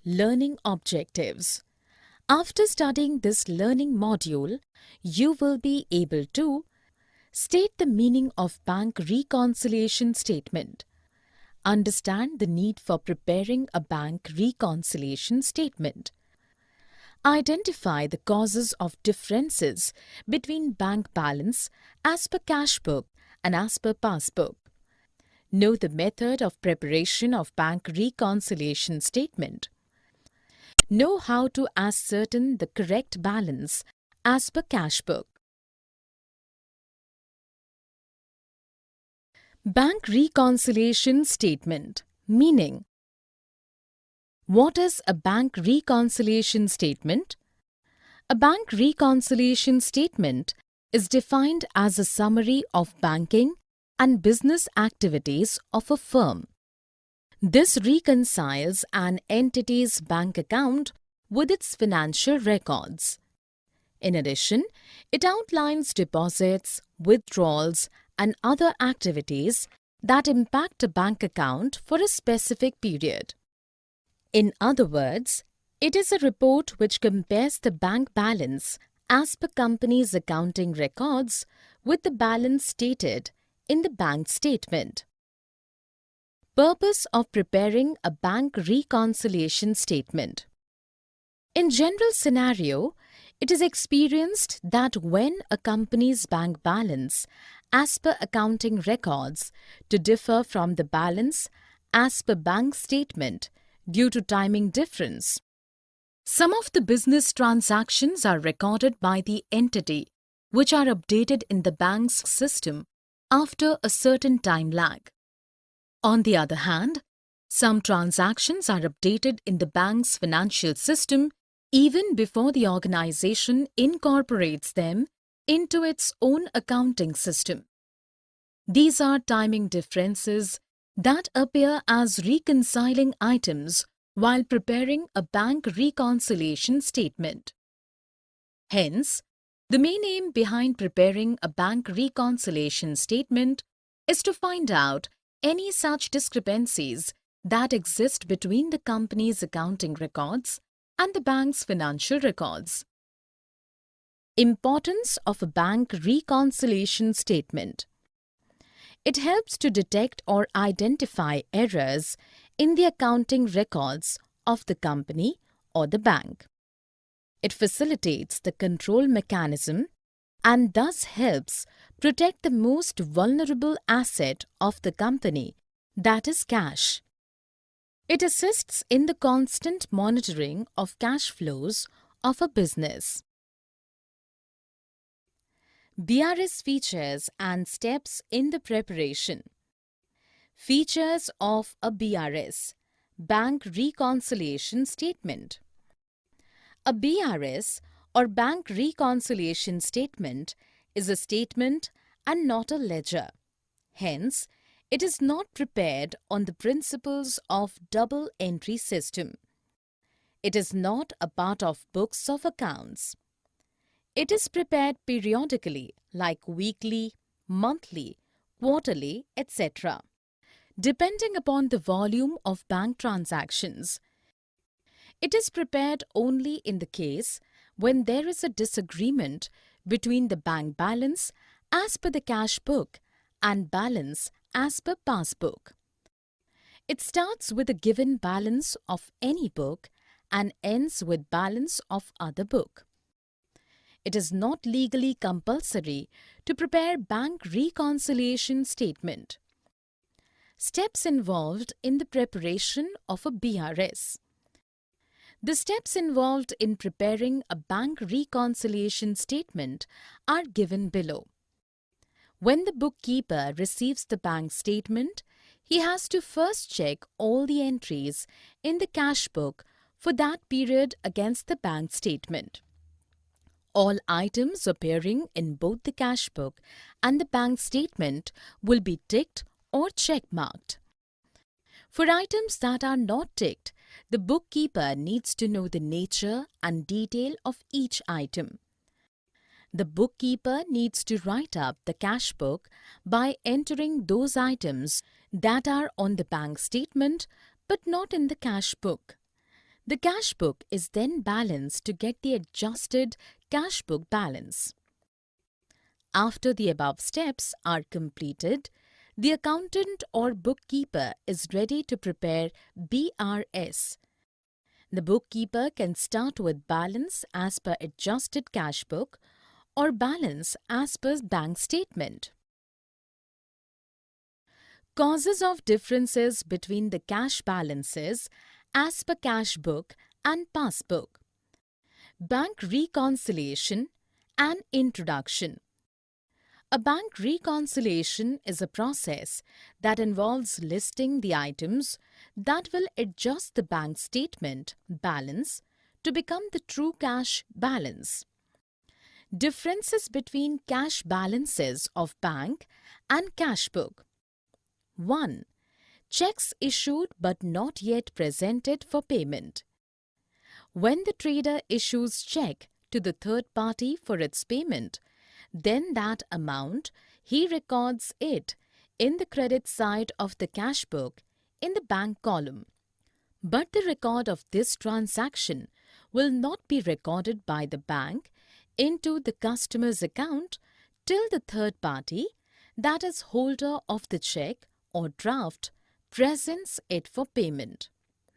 Learning Objectives. After studying this learning module, you will be able to state the meaning of bank reconciliation statement, understand the need for preparing a bank reconciliation statement, identify the causes of differences between bank balance as per cash book and as per passbook, know the method of preparation of bank reconciliation statement, know how to ascertain the correct balance as per cash book. Bank reconciliation statement. Meaning. What is a bank reconciliation statement? A bank reconciliation statement is defined as a summary of banking and business activities of a firm. This reconciles an entity's bank account with its financial records. In addition, it outlines deposits, withdrawals, and other activities that impact a bank account for a specific period. In other words, it is a report which compares the bank balance as per company's accounting records with the balance stated in the bank statement. Purpose of preparing a bank reconciliation statement. In general scenario, it is experienced that when a company's bank balance as per accounting records to differ from the balance as per bank statement due to timing difference. Some of the business transactions are recorded by the entity which are updated in the bank's system after a certain time lag. On the other hand, some transactions are updated in the bank's financial system even before the organization incorporates them into its own accounting system. These are timing differences that appear as reconciling items while preparing a bank reconciliation statement. Hence, the main aim behind preparing a bank reconciliation statement is to find out any such discrepancies that exist between the company's accounting records and the bank's financial records. Importance of a bank reconciliation statement. It helps to detect or identify errors in the accounting records of the company or the bank. It facilitates the control mechanism and thus helps protect the most vulnerable asset of the company, that is cash. It assists in the constant monitoring of cash flows of a business. BRS features and steps in the preparation. Features of a BRS, Bank Reconciliation Statement. A BRS or Bank Reconciliation Statement is a statement and not a ledger. Hence, it is not prepared on the principles of double entry system. It is not a part of books of accounts. It is prepared periodically like weekly, monthly, quarterly, etc. depending upon the volume of bank transactions. It is prepared only in the case when there is a disagreement between the bank balance as per the cash book and balance as per passbook. It starts with a given balance of any book and ends with balance of other book. It is not legally compulsory to prepare bank reconciliation statement. Steps involved in the preparation of a BRS. The steps involved in preparing a bank reconciliation statement are given below. When the bookkeeper receives the bank statement, he has to first check all the entries in the cash book for that period against the bank statement. All items appearing in both the cash book and the bank statement will be ticked or check-marked. For items that are not ticked, the bookkeeper needs to know the nature and detail of each item. The bookkeeper needs to write up the cash book by entering those items that are on the bank statement but not in the cash book. The cash book is then balanced to get the adjusted cash book balance. After the above steps are completed, the accountant or bookkeeper is ready to prepare BRS. The bookkeeper can start with balance as per adjusted cash book or balance as per bank statement. Causes of differences between the cash balances as per cash book and passbook. Bank reconciliation and introduction. A bank reconciliation is a process that involves listing the items that will adjust the bank statement balance to become the true cash balance. Differences between cash balances of bank and cash book. 1. Checks issued but not yet presented for payment. When the trader issues check to the third party for its payment, then that amount he records it in the credit side of the cash book in the bank column. But the record of this transaction will not be recorded by the bank into the customer's account till the third party, that is holder of the check or draft, presents it for payment.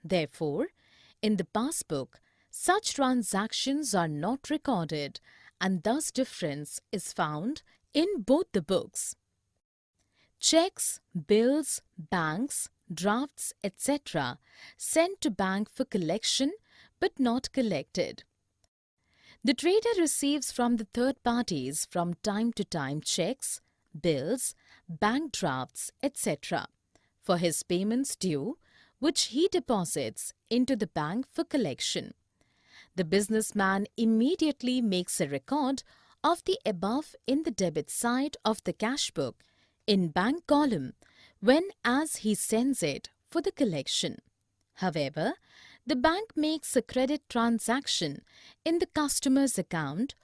Therefore, in the passbook, such transactions are not recorded and thus difference is found in both the books. Checks, bills, banks, drafts, etc. sent to bank for collection but not collected. The trader receives from the third parties from time to time checks, bills, bank drafts, etc. for his payments due, which he deposits into the bank for collection. The businessman immediately makes a record of the above in the debit side of the cash book in bank column when as he sends it for the collection. However, the bank makes a credit transaction in the customer's account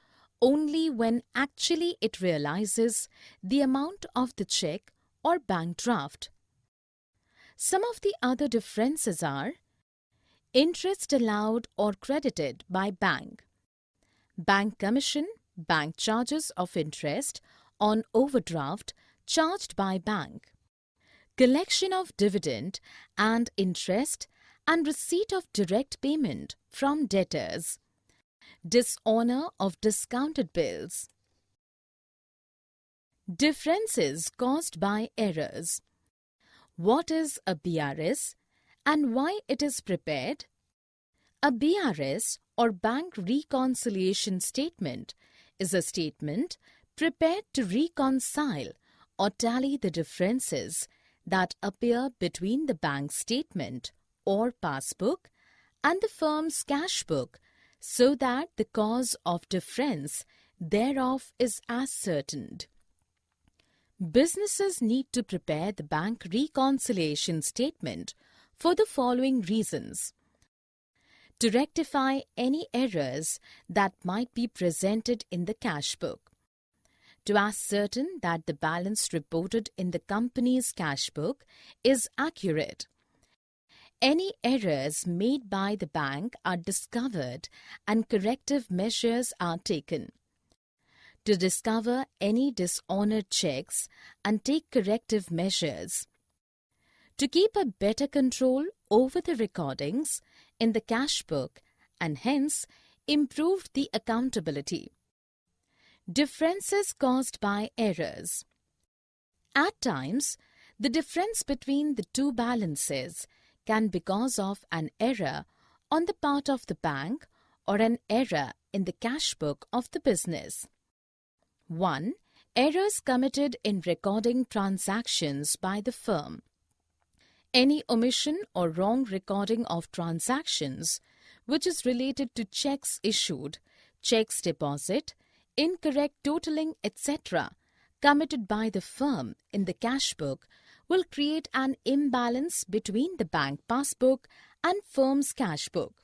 only when actually it realizes the amount of the check or bank draft. Some of the other differences are interest allowed or credited by bank, bank commission, bank charges of interest on overdraft charged by bank, collection of dividend and interest and receipt of direct payment from debtors, dishonor of discounted bills. Differences caused by errors. What is a BRS and why it is prepared? A BRS or Bank Reconciliation Statement is a statement prepared to reconcile or tally the differences that appear between the bank statement or passbook and the firm's cash book so that the cause of difference thereof is ascertained. Businesses need to prepare the bank reconciliation statement for the following reasons: to rectify any errors that might be presented in the cash book, to ascertain that the balance reported in the company's cash book is accurate. Any errors made by the bank are discovered and corrective measures are taken. To discover any dishonored checks and take corrective measures. To keep a better control over the recordings in the cash book and hence improve the accountability. Differences caused by errors. At times, the difference between the two balances can be because of an error on the part of the bank or an error in the cash book of the business. 1. Errors committed in recording transactions by the firm. Any omission or wrong recording of transactions which is related to checks issued, checks deposit, incorrect totaling, etc. committed by the firm in the cash book will create an imbalance between the bank passbook and firm's cash book.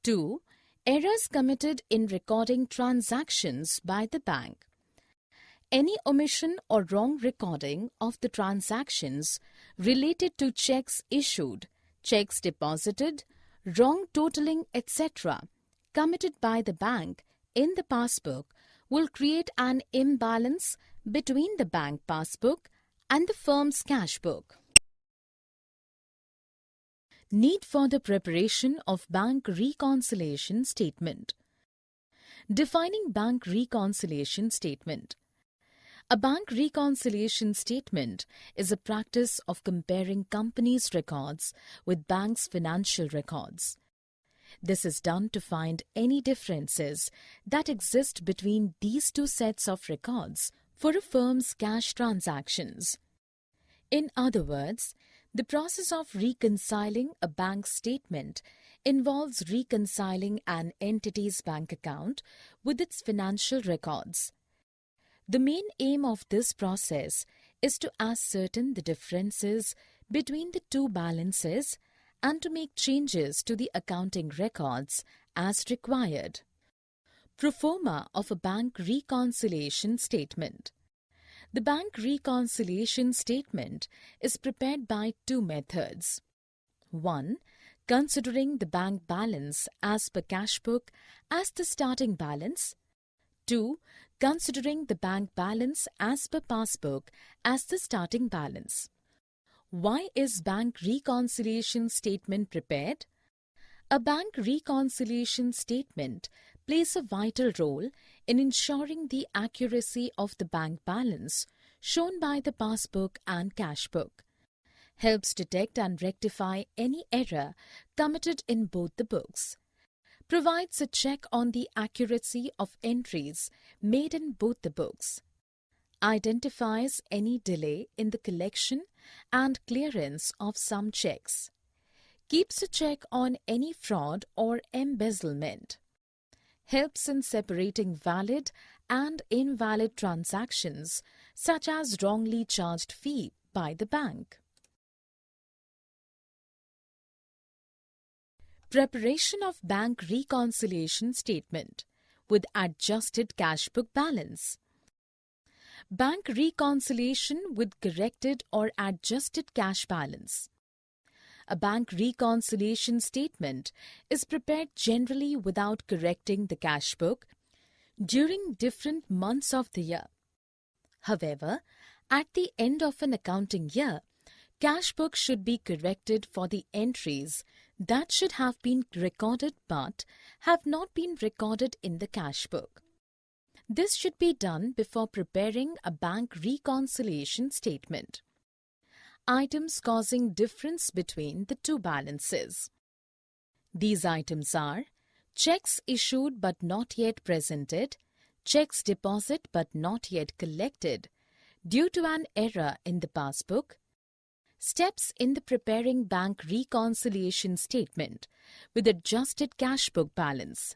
2. Errors committed in recording transactions by the bank. Any omission or wrong recording of the transactions related to checks issued, checks deposited, wrong totaling, etc., committed by the bank in the passbook will create an imbalance between the bank passbook and the firm's cash book. Need for the preparation of bank reconciliation statement. Defining bank reconciliation statement. A bank reconciliation statement is a practice of comparing companies' records with banks' financial records. This is done to find any differences that exist between these two sets of records for a firm's cash transactions. In other words, the process of reconciling a bank statement involves reconciling an entity's bank account with its financial records. The main aim of this process is to ascertain the differences between the two balances and to make changes to the accounting records as required. Proforma of a bank reconciliation statement. The bank reconciliation statement is prepared by two methods. 1. Considering the bank balance as per cash book as the starting balance. 2. Considering the bank balance as per passbook as the starting balance. Why is bank reconciliation statement prepared? A bank reconciliation statement plays a vital role in ensuring the accuracy of the bank balance shown by the passbook and cash book, helps detect and rectify any error committed in both the books, provides a check on the accuracy of entries made in both the books, identifies any delay in the collection and clearance of some checks, keeps a check on any fraud or embezzlement, helps in separating valid and invalid transactions such as wrongly charged fee by the bank. Preparation of bank reconciliation statement with adjusted cash book balance. Bank reconciliation with corrected or adjusted cash balance. A bank reconciliation statement is prepared generally without correcting the cash book during different months of the year. However, at the end of an accounting year, cash book should be corrected for the entries that should have been recorded but have not been recorded in the cash book. This should be done before preparing a bank reconciliation statement. Items causing difference between the two balances. These items are checks issued but not yet presented, checks deposited but not yet collected due to an error in the passbook, steps in the preparing bank reconciliation statement with adjusted cash book balance.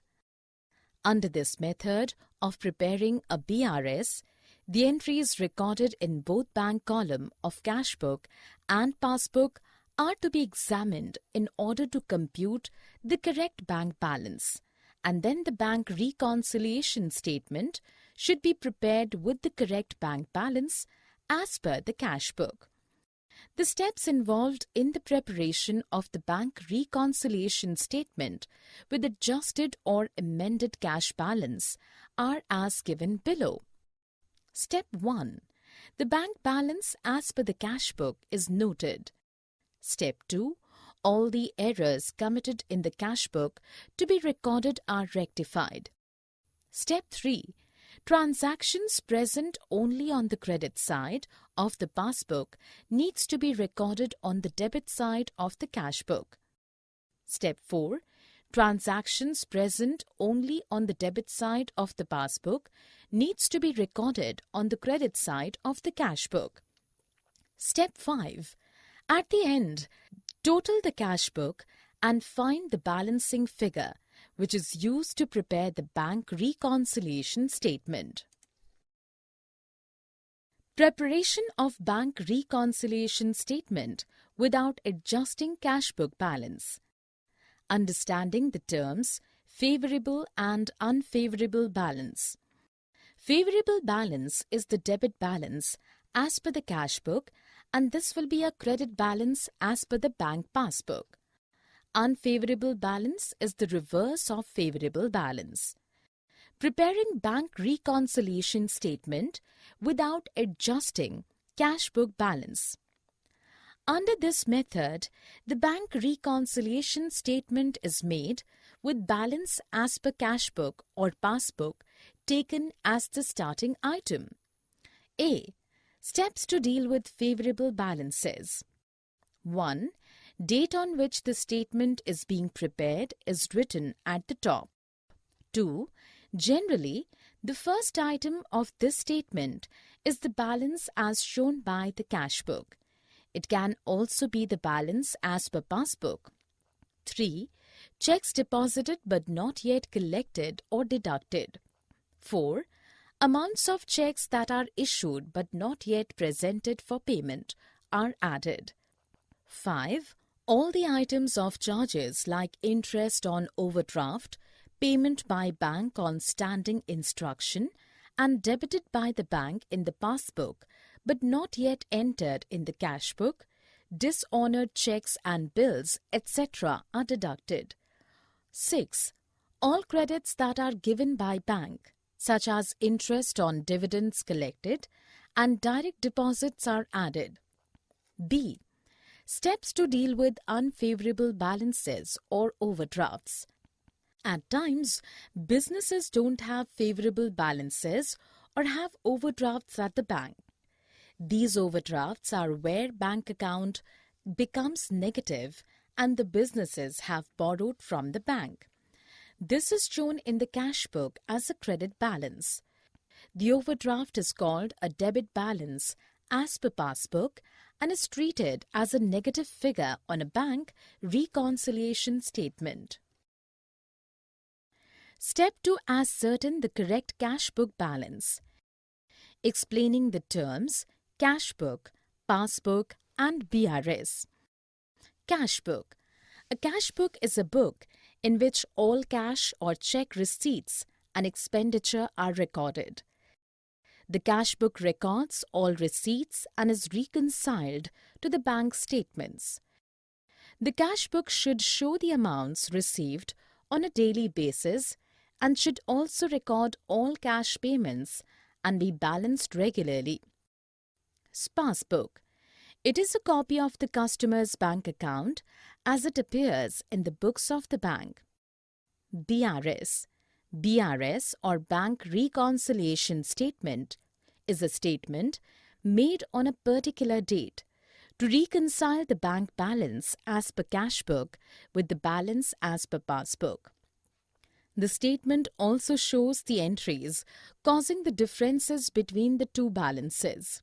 Under this method of preparing a BRS, the entries recorded in both bank column of cash book and passbook are to be examined in order to compute the correct bank balance, and then the bank reconciliation statement should be prepared with the correct bank balance as per the cash book. The steps involved in the preparation of the bank reconciliation statement with adjusted or amended cash balance are as given below. Step 1. The bank balance as per the cash book is noted. Step 2. All the errors committed in the cash book to be recorded are rectified. Step 3. Transactions present only on the credit side of the passbook needs to be recorded on the debit side of the cash book. Step 4. Transactions present only on the debit side of the passbook needs to be recorded on the credit side of the cash book. Step 5. At the end, total the cash book and find the balancing figure, which is used to prepare the bank reconciliation statement. Preparation of bank reconciliation statement without adjusting cash book balance. Understanding the terms favorable and unfavorable balance. Favorable balance is the debit balance as per the cash book, and this will be a credit balance as per the bank passbook. Unfavorable balance is the reverse of favorable balance. Preparing bank reconciliation statement without adjusting cash book balance. Under this method, the bank reconciliation statement is made with balance as per cash book or passbook taken as the starting item. A. Steps to deal with favorable balances. 1. Date on which the statement is being prepared is written at the top. 2. Generally, the first item of this statement is the balance as shown by the cash book. It can also be the balance as per passbook. 3. Checks deposited but not yet collected or deducted. 4. Amounts of checks that are issued but not yet presented for payment are added. 5. All the items of charges like interest on overdraft, payment by bank on standing instruction, and debited by the bank in the passbook but not yet entered in the cash book, dishonored checks and bills, etc. are deducted. 6. All credits that are given by bank, such as interest on dividends collected and direct deposits are added. B. Steps to deal with unfavorable balances or overdrafts. At times, businesses don't have favorable balances or have overdrafts at the bank. These overdrafts are where bank account becomes negative and the businesses have borrowed from the bank. This is shown in the cash book as a credit balance. The overdraft is called a debit balance as per passbook and is treated as a negative figure on a bank reconciliation statement. Step 2. Ascertain the correct cash book balance. Explaining the terms cash book, passbook and BRS. Cash book. A cash book is a book in which all cash or check receipts and expenditure are recorded. The cash book records all receipts and is reconciled to the bank statements. The cash book should show the amounts received on a daily basis and should also record all cash payments and be balanced regularly. Passbook. It is a copy of the customer's bank account as it appears in the books of the bank. BRS. BRS or Bank Reconciliation Statement is a statement made on a particular date to reconcile the bank balance as per cash book with the balance as per passbook. The statement also shows the entries causing the differences between the two balances.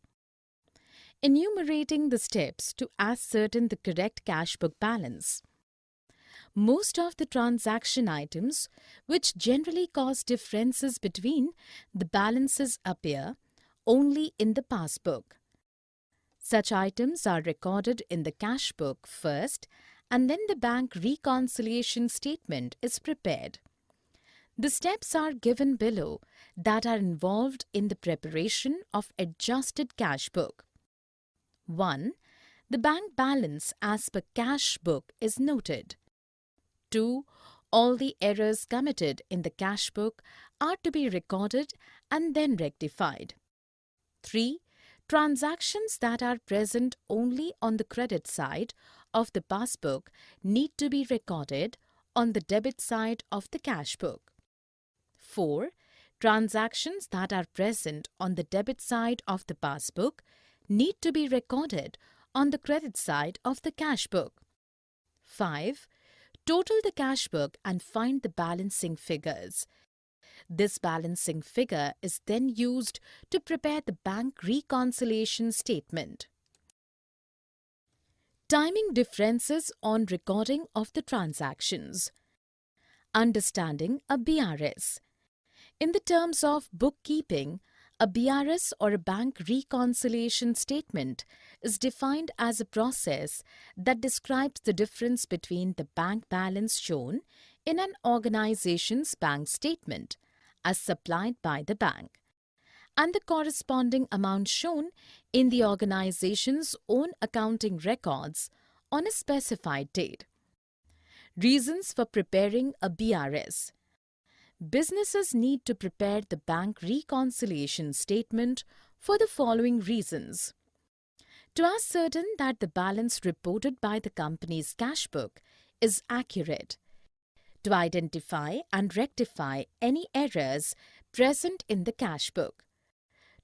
Enumerating the steps to ascertain the correct cash book balance. Most of the transaction items which generally cause differences between the balances appear only in the passbook. Such items are recorded in the cash book first and then the bank reconciliation statement is prepared. The steps are given below that are involved in the preparation of adjusted cash book. 1. The bank balance as per cash book is noted. 2. All the errors committed in the cash book are to be recorded and then rectified. 3. Transactions that are present only on the credit side of the passbook need to be recorded on the debit side of the cash book. 4. Transactions that are present on the debit side of the passbook need to be recorded on the credit side of the cash book. 5. Total the cash book and find the balancing figures. This balancing figure is then used to prepare the bank reconciliation statement. Timing differences on recording of the transactions. Understanding a BRS. In the terms of bookkeeping, a BRS or a bank reconciliation statement is defined as a process that describes the difference between the bank balance shown in an organization's bank statement as supplied by the bank and the corresponding amount shown in the organization's own accounting records on a specified date. Reasons for preparing a BRS. Businesses need to prepare the bank reconciliation statement for the following reasons: to ascertain that the balance reported by the company's cash book is accurate, to identify and rectify any errors present in the cash book,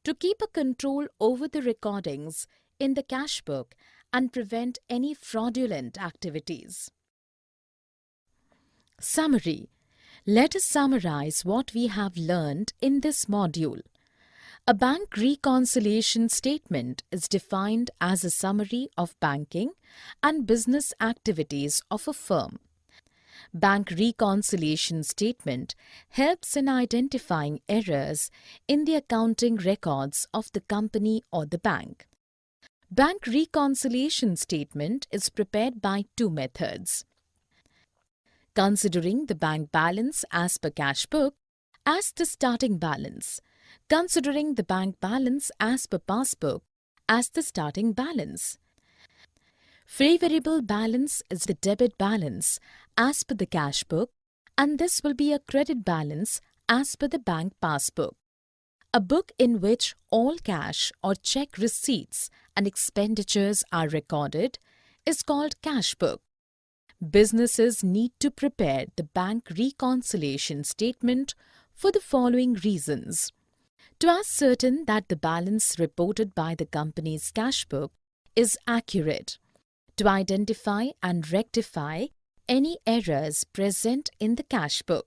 to keep a control over the recordings in the cash book and prevent any fraudulent activities. Summary. Let us summarize what we have learned in this module. A bank reconciliation statement is defined as a summary of banking and business activities of a firm. Bank reconciliation statement helps in identifying errors in the accounting records of the company or the bank. Bank reconciliation statement is prepared by two methods: considering the bank balance as per cash book as the starting balance, considering the bank balance as per passbook as the starting balance. Favorable balance is the debit balance as per the cash book, and this will be a credit balance as per the bank passbook. A book in which all cash or check receipts and expenditures are recorded is called cash book. Businesses need to prepare the bank reconciliation statement for the following reasons: to ascertain that the balance reported by the company's cash book is accurate, to identify and rectify any errors present in the cash book,